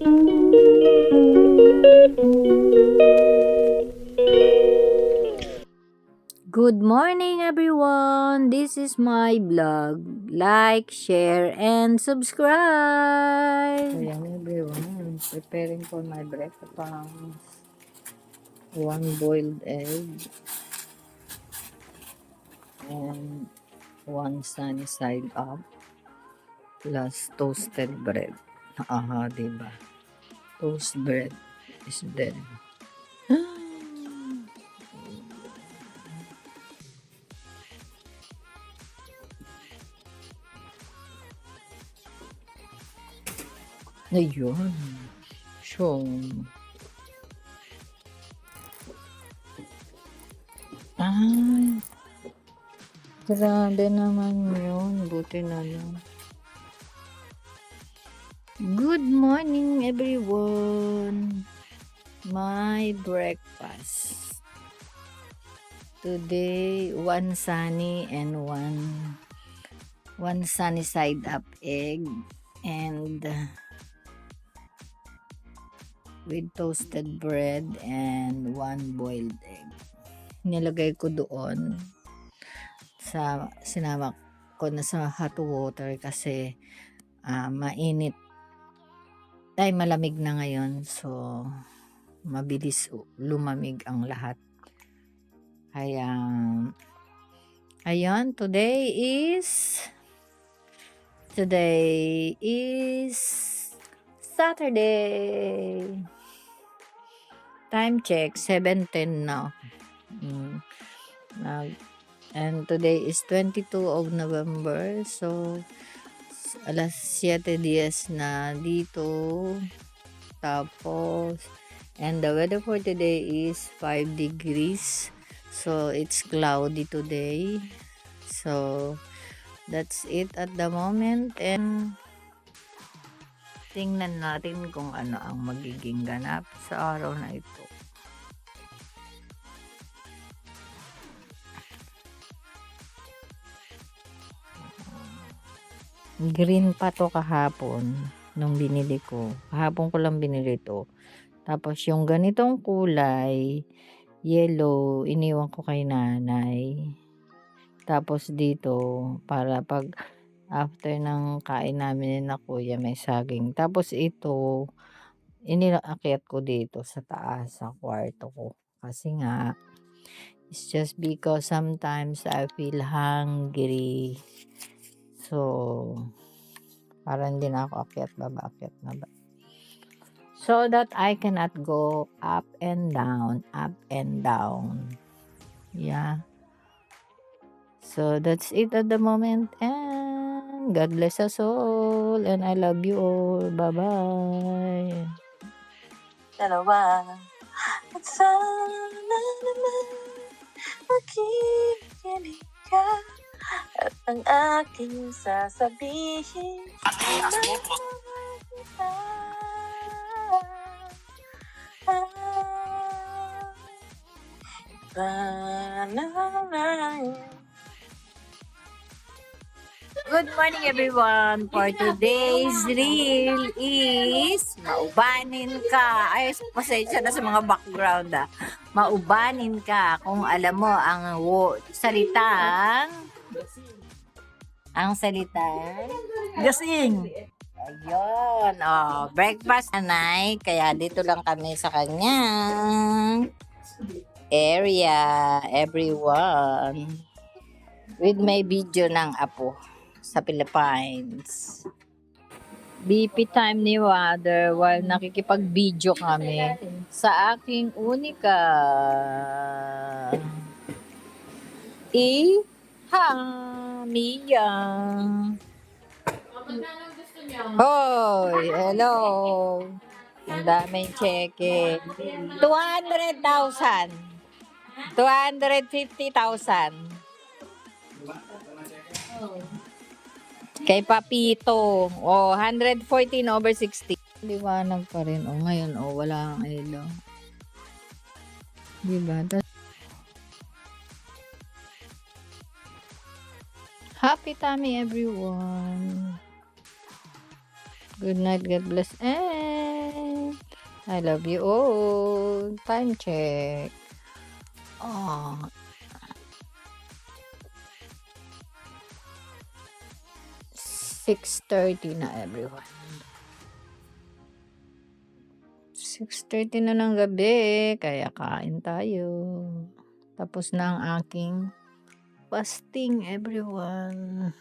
Good morning, everyone. This is my vlog. Like, share, and subscribe. Ayan, everyone. Preparing for my breakfast. One boiled egg and one sunny side up plus toasted bread. Aha, diba? Toast bread is there. Ayun. So, ay, grabe naman yun. Buti na lang. Good morning, everyone. My breakfast. Today, one sunny and one sunny side up egg and with toasted bread and one boiled egg. Nilagay ko doon sinama ko na sa hot water kasi mainit ay malamig na ngayon, so mabilis lumamig ang lahat. Kaya ayun, today is Saturday. Time check 7:10 now. And today is 22 of November. So alas 7:10 na dito. Tapos and the weather for today is 5 degrees. So it's cloudy today. So that's it at the moment, and tingnan natin kung ano ang magiging ganap sa araw na ito. Green pa to kahapon nung binili ko. Kahapon ko lang binili to. Tapos yung ganitong kulay, yellow, iniwan ko kay nanay. Tapos dito, para pag after ng kain namin na kuya, may saging. Tapos ito, iniakyat ko dito sa taas, sa kwarto ko. Kasi nga, it's just because sometimes I feel hungry. So, parang hindi na ako akyat baba. So that I cannot go up and down. Yeah. So that's it at the moment, and God bless us all, and I love you all. Bye-bye. Dalawa at sana naman makikinig ka at ang aking sasabihin ay mahal kita. Good morning, everyone. For today's reel is maubanin ka. Ay, pasensya na sa mga background. Maubanin ka kung alam mo ang salitang gasing. Ayun, breakfast nanay. Kaya dito lang kami sa kanyang area, everyone. With my video ng apo sa Philippines. BP time ni Water while nakikipag-video kami sa aking unika. Mia. Hoy, hello. Ang daming cheque. 200,000. 250,000. Kay Papito. 114/60. Liwanag pa rin. Ngayon, wala ang ilaw. Diba? Happy tummy, everyone. Good night. God bless. I love you all. Time check. Ah, 6:30 na everyone. 6:30 na ng gabi, kaya kain tayo. Tapos na ang aking fasting everyone.